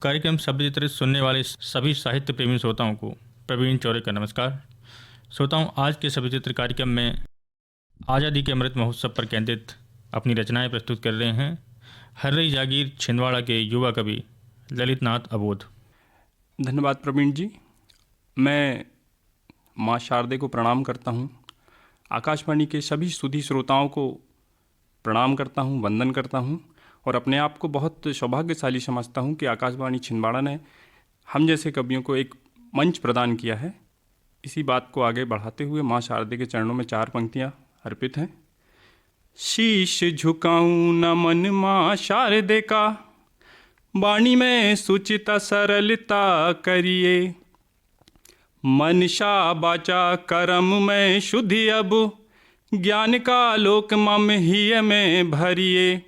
कार्यक्रम शब्दचित्र सुनने वाले सभी साहित्य प्रेमी श्रोताओं को प्रवीण चौरे का नमस्कार। श्रोताओं, आज के शब्दचित्र कार्यक्रम में आज़ादी के अमृत महोत्सव पर केंद्रित अपनी रचनाएं प्रस्तुत कर रहे हैं हर्रई जागीर छिंदवाड़ा के युवा कवि ललित नाथ अबोध। धन्यवाद प्रवीण जी। मैं माँ शारदे को प्रणाम करता हूँ। आकाशवाणी के सभी सुधी श्रोताओं को प्रणाम करता हूँ, वंदन करता हूँ और अपने आप को बहुत सौभाग्यशाली समझता हूँ कि आकाशवाणी छिंदवाड़ा ने हम जैसे कवियों को एक मंच प्रदान किया है। इसी बात को आगे बढ़ाते हुए माँ शारदे के चरणों में 4 पंक्तियाँ अर्पित हैं। शीश झुकाऊं नमन माँ शारदे का, वाणी में सुचिता सरलता करिए, मनशा बाचा कर्म में शुद्धि अब, ज्ञान का लोक मम ही में भरिए।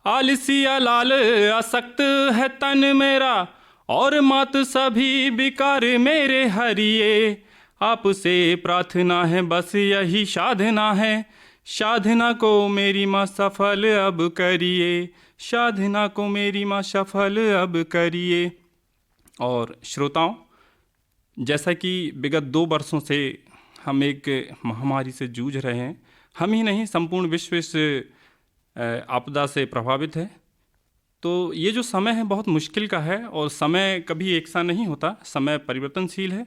आलसिया लाल असक्त है तन मेरा, और मात सभी विकार मेरे हरिए। आपसे प्रार्थना है बस यही साधना है, साधना को मेरी माँ सफल अब करिए, साधना को मेरी माँ सफल अब करिए। और श्रोताओं, जैसा कि विगत 2 वर्षों से हम एक महामारी से जूझ रहे हैं, हम ही नहीं संपूर्ण विश्व इस आपदा से प्रभावित है। तो ये जो समय है बहुत मुश्किल का है और समय कभी एक सा नहीं होता, समय परिवर्तनशील है।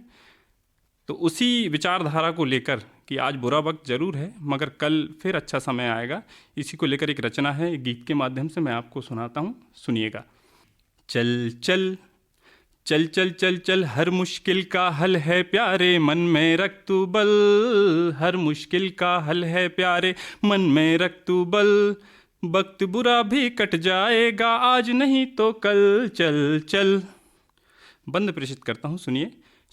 तो उसी विचारधारा को लेकर कि आज बुरा वक्त ज़रूर है मगर कल फिर अच्छा समय आएगा, इसी को लेकर एक रचना है, एक गीत के माध्यम से मैं आपको सुनाता हूँ, सुनिएगा। चल चल चल चल चल चल हर मुश्किल का हल है प्यारे, मन में रख तू बल। हर मुश्किल का हल है प्यारे, मन में रख तू बल। वक्त बुरा भी कट जाएगा, आज नहीं तो कल। चल चल। बंद प्रेषित करता हूँ, सुनिए।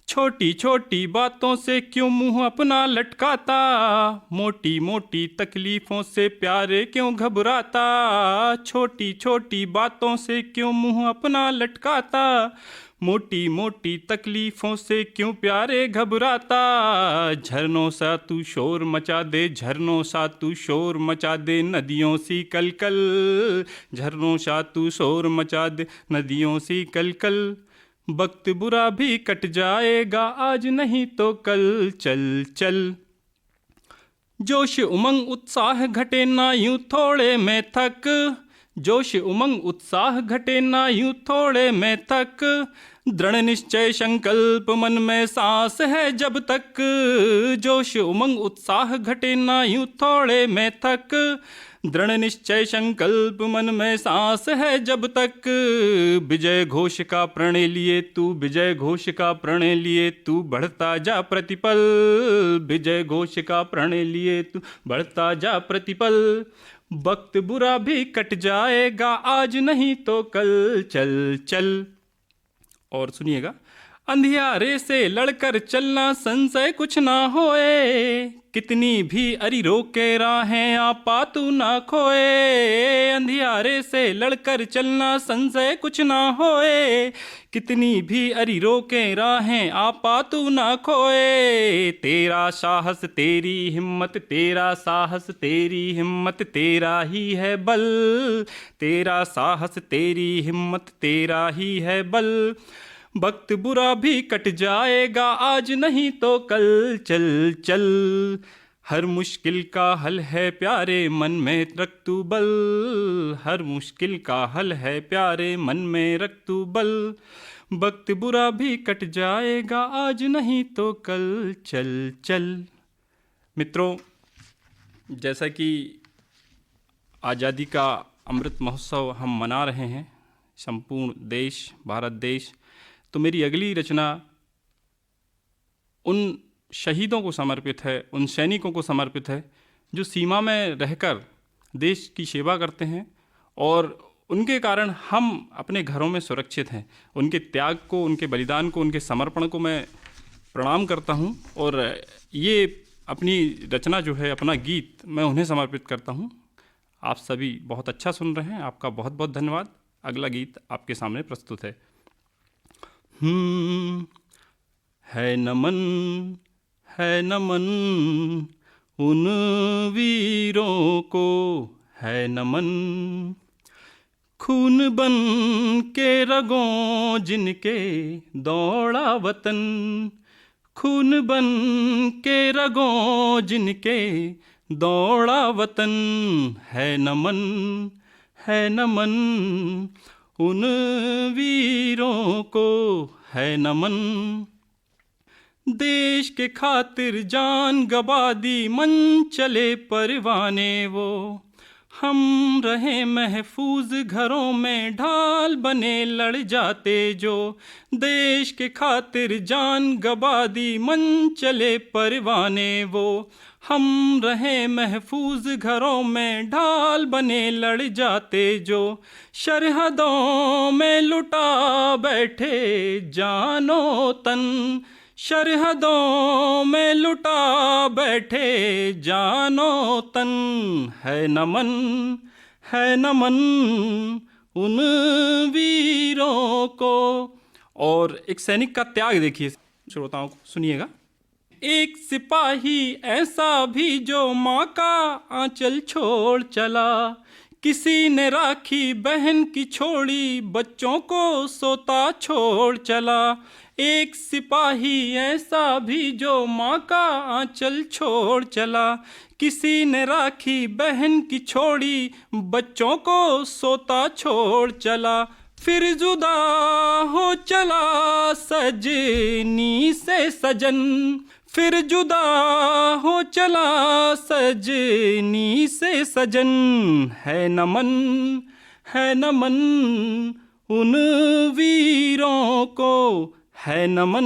छोटी छोटी बातों से क्यों मुंह अपना लटकाता, मोटी मोटी तकलीफ़ों से प्यारे क्यों घबराता। छोटी छोटी बातों से क्यों मुंह अपना लटकाता, मोटी मोटी तकलीफ़ों से क्यों प्यारे घबराता। झरनों सा तू शोर मचा दे, झरनों सा तू शोर मचा दे, नदियों सी कल कल। झरनों सा तू शोर मचा दे, नदियों सी कल कल। वक्त बुरा भी कट जाएगा, आज नहीं तो कल। चल चल। जोश उमंग उत्साह घटे ना यूं थोड़े में थक, जोश उमंग उत्साह घटे ना यूं थोड़े में थक। दृढ़ निश्चय संकल्प मन में सांस है जब तक, जोश उमंग उत्साह घटे ना यूं थोड़े में थक। दृढ़ निश्चय संकल्प मन में सांस है जब तक। विजय घोष का प्रणय लिए तू, विजय घोष का प्रणय लिए तू बढ़ता जा प्रतिपल। विजय घोष का प्रणय लिए तू बढ़ता जा प्रतिपल। वक्त बुरा भी कट जाएगा, आज नहीं तो कल। चल चल। और सुनिएगा। अंधियारे से लड़कर चलना, संशय कुछ ना होए, कितनी भी अरी रोके राहें आपा तू ना खोए। अंधियारे से लड़कर चलना, संशय कुछ ना होए, कितनी भी अरी रोके राहें आपा तू ना खोए। तेरा साहस तेरी हिम्मत, तेरा साहस तेरी हिम्मत, तेरा ही है बल। तेरा साहस तेरी हिम्मत, तेरा ही है बल। वक्त बुरा भी कट जाएगा, आज नहीं तो कल। चल चल। हर मुश्किल का हल है प्यारे, मन में रख तू बल। हर मुश्किल का हल है प्यारे, मन में रख तू बल। वक्त बुरा भी कट जाएगा, आज नहीं तो कल। चल चल। मित्रों, जैसा कि आज़ादी का अमृत महोत्सव हम मना रहे हैं, संपूर्ण देश, भारत देश, तो मेरी अगली रचना उन शहीदों को समर्पित है, उन सैनिकों को समर्पित है जो सीमा में रहकर देश की सेवा करते हैं और उनके कारण हम अपने घरों में सुरक्षित हैं। उनके त्याग को, उनके बलिदान को, उनके समर्पण को मैं प्रणाम करता हूं और ये अपनी रचना जो है, अपना गीत मैं उन्हें समर्पित करता हूं। आप सभी बहुत अच्छा सुन रहे हैं, आपका बहुत बहुत धन्यवाद। अगला गीत आपके सामने प्रस्तुत है। है नमन, है नमन उन वीरों को, है नमन। खून बन के रगों जिनके दौड़ा वतन, खून बन के रगों जिनके दौड़ा वतन, है नमन है नमन उन वीरों को, है नमन। देश के खातिर जान गवा दी, मन चले परवाने वो, हम रहे महफूज घरों में ढाल बने लड़ जाते जो। देश के खातिर जान गवा दी, मन चले परवाने वो, हम रहे महफूज घरों में ढाल बने लड़ जाते जो। सरहदों में लुटा बैठे जानो तन, सरहदों में लुटा बैठे जानो तन, है नमन उन वीरों को। और एक सैनिक का त्याग देखिए श्रोताओं को, सुनिएगा। एक सिपाही ऐसा भी जो माँ का आंचल छोड़ चला, किसी ने राखी बहन की छोड़ी, बच्चों को सोता छोड़ चला। एक सिपाही ऐसा भी जो माँ का आंचल छोड़ चला, किसी ने राखी बहन की छोड़ी, बच्चों को सोता छोड़ चला। फिर जुदा हो चला सजनी से सजन, फिर जुदा हो चला सजनी से सजन, है नमन उन वीरों को, है नमन।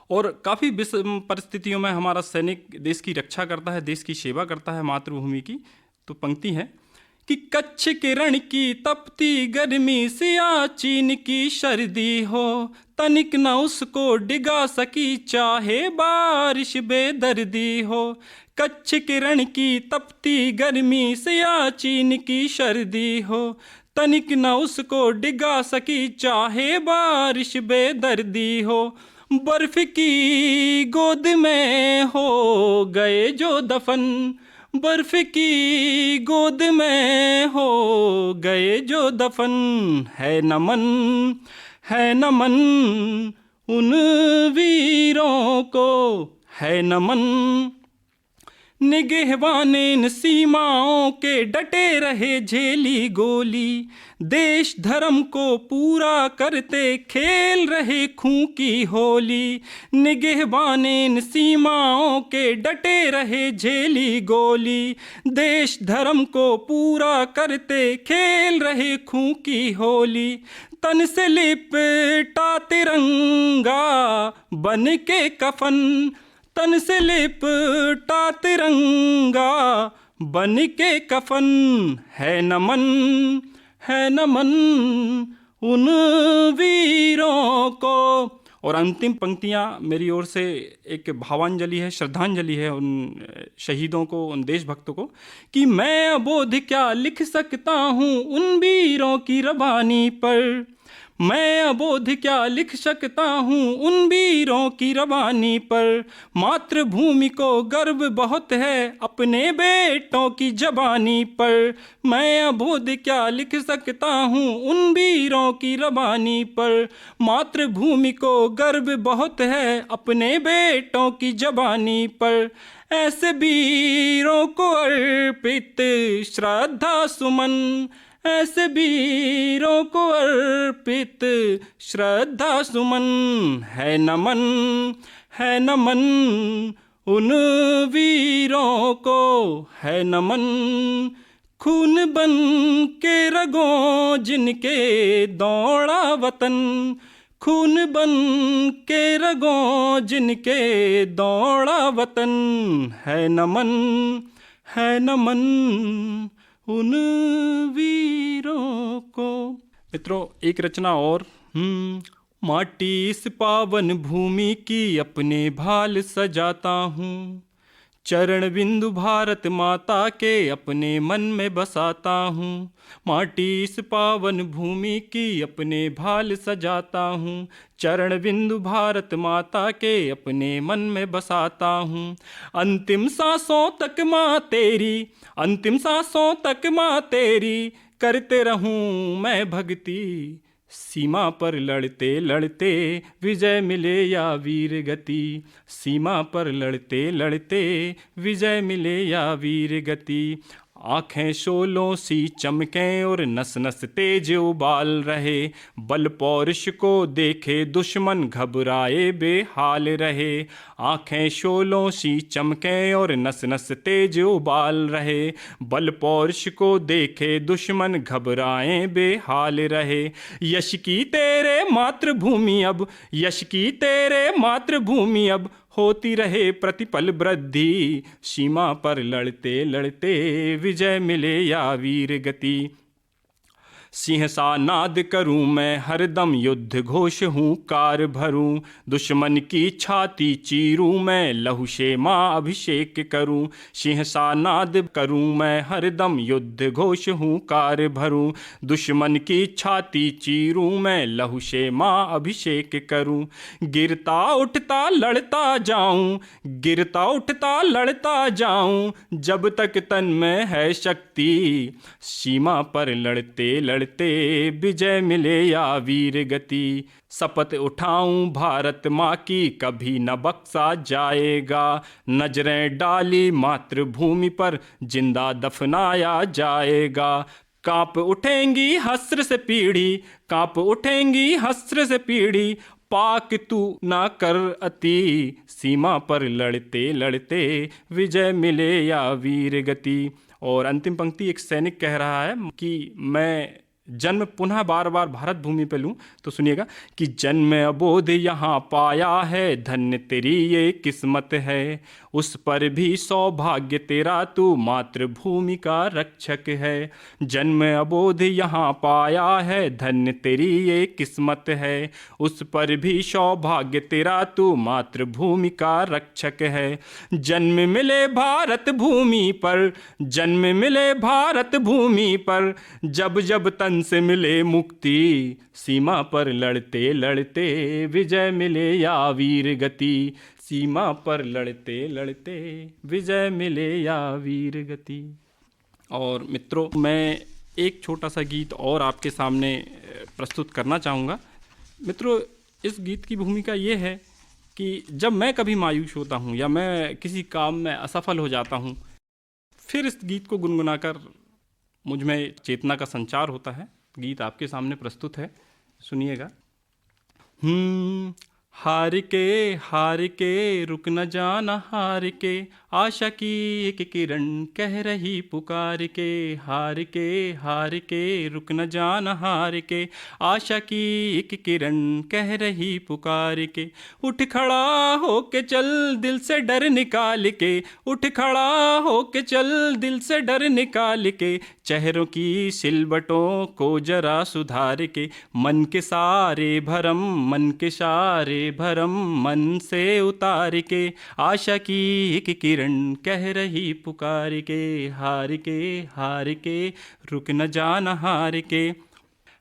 और काफ़ी परिस्थितियों में हमारा सैनिक देश की रक्षा करता है, देश की सेवा करता है, मातृभूमि की। तो पंक्ति है कि कच्छ के रण की तपती गर्मी, सियाचिन की सर्दी हो, तनिक न उसको डिगा सकी चाहे बारिश बेदर्दी हो। कच्छ के रण की तपती गर्मी, सियाचिन की सर्दी हो, तनिक न उसको डिगा सकी चाहे बारिश बेदर्दी हो। बर्फ की गोद में हो गए जो दफन, बर्फ की गोद में हो गए जो दफन, है नमन उन वीरों को, है नमन। निगहबान सीमाओं के डटे रहे झेली गोली, देश धर्म को पूरा करते खेल रहे खूं की होली। निगहबान सीमाओं के डटे रहे झेली गोली, देश धर्म को पूरा करते खेल रहे खूं की होली। तन से लिपटा तिरंगा बन के कफन, तन से लिपटा तिरंगा बन के कफन, है नमन उन वीरों को। और अंतिम पंक्तियां मेरी ओर से एक भावांजलि है, श्रद्धांजलि है उन शहीदों को, उन देशभक्तों को, कि मैं अबोध क्या लिख सकता हूँ उन वीरों की रवानी पर, मैं अबोध क्या लिख सकता हूँ उन वीरों की रवानी पर। मातृभूमि को गर्व बहुत है अपने बेटों की जबानी पर, मैं अबोध क्या लिख सकता हूँ उन वीरों की रवानी पर। मातृभूमि को गर्व बहुत है अपने बेटों की जबानी पर। ऐसे वीरों को अर्पित श्रद्धा सुमन, ऐसे वीरों को अर्पित श्रद्धा सुमन, है नमन उन वीरों को, है नमन। खून बन के रगों जिनके दौड़ा वतन, खून बन के रगों जिनके दौड़ा वतन, है नमन उन वीरों को। मित्रों, एक रचना और। माटी इस पावन भूमि की अपने भाल सजाता हूँ, चरण बिंदु भारत माता के अपने मन में बसाता हूँ। माटी इस पावन भूमि की अपने भाल सजाता हूँ। चरण बिंदु भारत माता के अपने मन में बसाता हूँ। अंतिम सांसों तक माँ तेरी, अंतिम सांसों तक माँ तेरी करते रहूं मैं भक्ति। सीमा पर लड़ते लड़ते विजय मिले या वीर गति। सीमा पर लड़ते लड़ते विजय मिले या वीर गति। आँखें शोलों सी चमकें और नस नस तेज उबाल रहे। बल पौरुष को देखे दुश्मन घबराए बेहाल रहे। आँखें शोलों सी चमकें और नस नस तेज उबाल रहे। बल पौरुष को देखे दुश्मन घबराए बेहाल रहे। यश की तेरे मातृभूमि अब, यश की तेरे मातृभूमि अब होती रहे प्रतिपल वृद्धि। सीमा पर लड़ते लड़ते विजय मिले या वीर गति। सिंह सा नाद करूं मैं हरदम, युद्ध घोष हूँ कार भरूं। दुश्मन की छाती चीरूं मैं, लहू से माँ अभिषेक करूं। सिंह सा नाद करूं मैं हरदम, युद्ध घोष हूँ कार भरूं। दुश्मन की छाती चीरूं मैं, लहू से माँ अभिषेक करूं। गिरता उठता लड़ता जाऊं, गिरता उठता लड़ता जाऊं, जब तक तन में है शक्ति। सीमा पर लड़ते लड़ते विजय मिले या वीर गति। शपथ उठाऊं भारत माँ की कभी न बख्शा जाएगा। नजरें डाली मातृभूमि पर जिंदा दफनाया जाएगा। कांप उठेंगी हस्र से पीढ़ी, कांप उठेंगी हस्र से पीढ़ी, पाक तू ना कर अति। सीमा पर लड़ते लड़ते विजय मिले या वीर गति। और अंतिम पंक्ति एक सैनिक कह रहा है कि मैं जन्म पुनः बार बार भारत भूमि पे लूँ, तो सुनिएगा कि जन्म अबोध यहाँ पाया है, धन्य तेरी ये किस्मत है। उस पर भी सौभाग्य तेरा, तू मातृभूमि का रक्षक है। जन्म अबोध यहाँ पाया है, धन्य तेरी ये किस्मत है। उस पर भी सौभाग्य तेरा, तू मातृभूमि का रक्षक है। जन्म मिले भारत भूमि पर, जन्म मिले भारत भूमि पर, जब जब तन से मिले मुक्ति। सीमा पर लड़ते लड़ते विजय मिले या वीर गति। सीमा पर लड़ते लड़ते विजय मिले या वीर गति। और मित्रों, मैं एक छोटा सा गीत और आपके सामने प्रस्तुत करना चाहूँगा। मित्रों, इस गीत की भूमिका ये है कि जब मैं कभी मायूस होता हूँ या मैं किसी काम में असफल हो जाता हूँ, फिर इस गीत को गुनगुनाकर मुझ में चेतना का संचार होता है। गीत आपके सामने प्रस्तुत है, सुनिएगा। हार के रुक न जाना, हार के आशा की एक किरण कह रही पुकार के। हार के रुक न जाना, हार के आशा की एक किरण कह रही पुकार के। उठ खड़ा हो के चल दिल से डर निकाल के, उठ खड़ा हो के चल दिल से डर निकाल के। चेहरों की सिलवटों को जरा सुधार के, मन के सारे भरम, मन के सारे भरम मन से उतार के। आशा की एक किरण कह रही पुकार के। हार के रुक न जाना, हार के।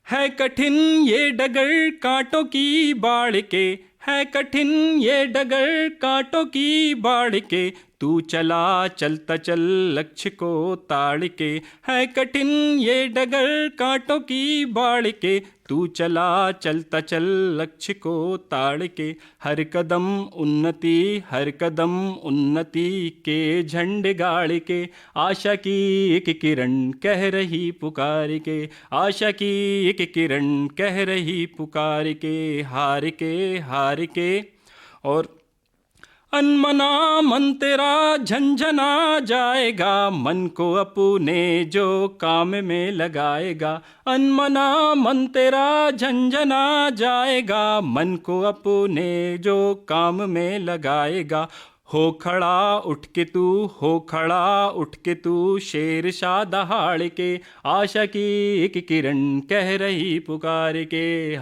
है कठिन ये डगर कांटों की बाढ़ के, है कठिन ये डगर कांटों की बाढ़ के। तू चला चलता चल लक्ष्य को ताड़ के। है कठिन ये डगर कांटों की बाढ़ के। तू चला चलता चल लक्ष्य को ताड़ के। हर कदम उन्नति, हर कदम उन्नति के झंडे गाड़ के। आशा की एक किरण कह रही पुकार के। आशा की एक किरण कह रही पुकार के। हार के। और अनमना मन तेरा झंझना जाएगा, मन को अपने जो काम में लगाएगा। अनमना मन तेरा झंझना जाएगा, मन को अपने जो काम में लगाएगा। हो खड़ा उठ के तू, हो खड़ा उठ के तू, शेर शाह दहाड़ के, आशा की एक किरण कह रही पुकार के,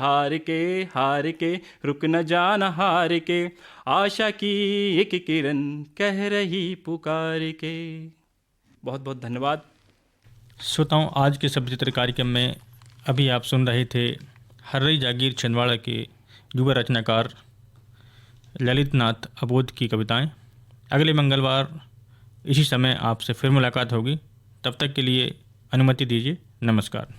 हार के रुक न जाना हार के, आशा की एक किरण कह रही पुकार के। बहुत बहुत धन्यवाद। श्रोताओं, आज के शब्द चित्र कार्यक्रम में अभी आप सुन रहे थे हर्रई जागीर छिंदवाड़ा के युवा रचनाकार ललित नाथ अबोध की कविताएं। अगले मंगलवार इसी समय आपसे फिर मुलाकात होगी। तब तक के लिए अनुमति दीजिए। नमस्कार।